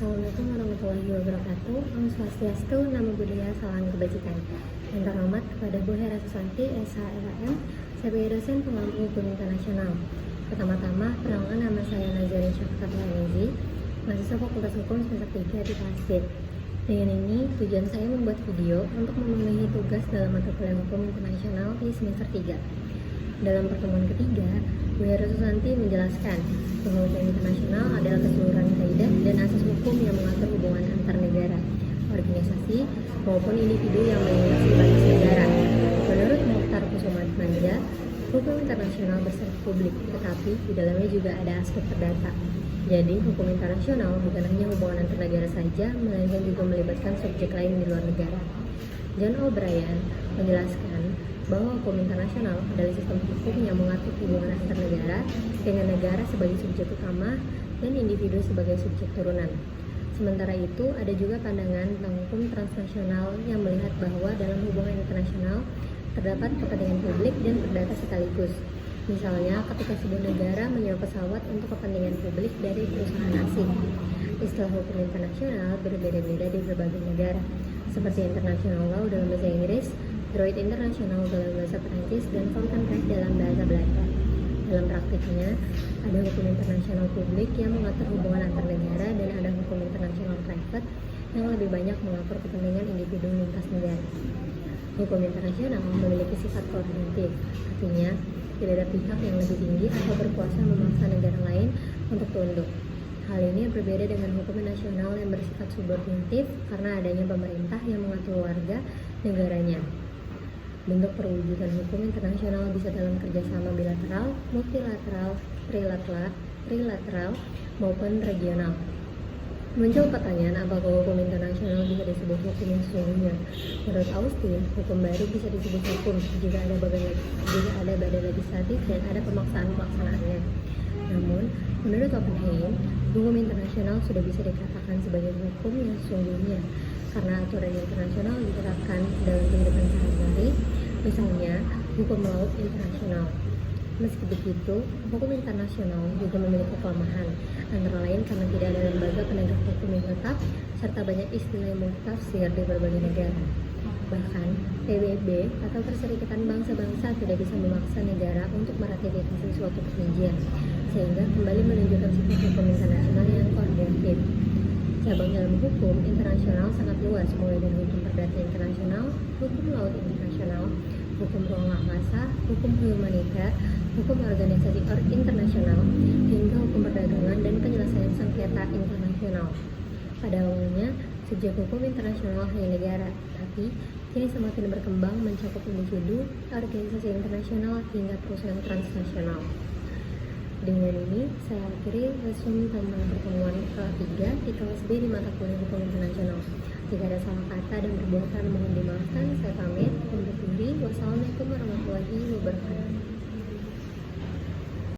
Assalamualaikum warahmatullahi wabarakatuh. Om Swastiastu, Namo Buddhaya, Salam Kebajikan. Yang terhormat kepada Bu Hera Susanti, SHLM, sebagai dosen pengampu hukum internasional. Pertama-tama, perkenalkan nama saya Nazarin Syafkat Lanizi, mahasiswa Fakultas Hukum semester 3 di Tasdid. Dengan ini, tujuan saya membuat video untuk memenuhi tugas dalam mata kuliah hukum internasional di semester 3. Dalam pertemuan ketiga, Bu Hera Susanti menjelaskan bahwa hukum internasional adalah keseluruhan kaidah dan asas hukum yang mengatur hubungan antar negara, organisasi, maupun individu yang melintasi batas negara. Menurut Mukhtar Kusumadmanja, hukum internasional bersifat publik, tetapi di dalamnya juga ada aspek perdata. Jadi, hukum internasional bukan hanya hubungan antar negara saja, melainkan juga melibatkan subjek lain di luar negara. John O'Brien menjelaskan bahwa hukum internasional adalah sistem hukum yang mengatur hubungan antar negara dengan negara sebagai subjek utama dan individu sebagai subjek turunan. Sementara itu, ada juga pandangan tentang hukum transnasional yang melihat bahwa dalam hubungan internasional terdapat kepentingan publik dan perdata sekaligus. Misalnya, ketika sebuah negara menyewa pesawat untuk kepentingan publik dari perusahaan asing. Istilah hukum internasional berbeda-beda di berbagai negara, seperti international law dalam bahasa Inggris, droit internasional dalam bahasa Perancis, dan Volkenrecht dalam bahasa Belanda. Dalam praktiknya, ada hukum internasional publik yang mengatur hubungan antar negara dan ada hukum internasional private yang lebih banyak mengatur kepentingan individu lintas negara. Hukum internasional memiliki sifat koordinatif, artinya tidak ada pihak yang lebih tinggi atau berkuasa memaksa negara lain untuk tunduk. Hal ini berbeda dengan hukum nasional yang bersifat subordinatif karena adanya pemerintah yang mengatur warga negaranya. Bentuk perwujudan hukum internasional bisa dalam kerjasama bilateral, multilateral, trilateral, maupun regional. Muncul pertanyaan, apakah hukum internasional bisa disebut hukum yang sesungguhnya? Menurut Austin, hukum baru bisa disebut hukum jika ada badan legislatif dan ada pemaksaan pelaksanaannya. Namun, menurut Oppenheim, hukum internasional sudah bisa dikatakan sebagai hukum yang sesungguhnya karena aturan internasional diterapkan dalam kehidupan sehari-hari, misalnya hukum laut internasional. Meski begitu, hukum internasional juga memiliki kelemahan, antara lain karena tidak ada lembaga penegak hukum yang tetap, serta banyak istilah yang multitafsir di berbagai negara. Bahkan, PBB atau Perserikatan Bangsa-Bangsa tidak bisa memaksa negara untuk meratifikasi suatu perjanjian, sehingga kembali menunjukkan sifat hukum internasional yang koordinatif. Cabang ilmu hukum internasional sangat luas, mulai dari hukum perdata internasional, hukum laut internasional, hukum ruang angkasa, hukum humaniter, hukum organisasi internasional, hingga hukum perdagangan dan penyelesaian sengketa internasional. Pada awalnya, subjek hukum internasional hanya negara, tapi kini semakin berkembang mencakup individu, organisasi internasional, hingga perusahaan transnasional. Dengan ini, saya akhiri resume tentang pertemuan ketiga di kelas B di mata kuliah hukum internasional. Jika ada salah kata dan perbuatan mohon dimaafkan. Saya pamit undur diri. Wassalamualaikum warahmatullahi wabarakatuh.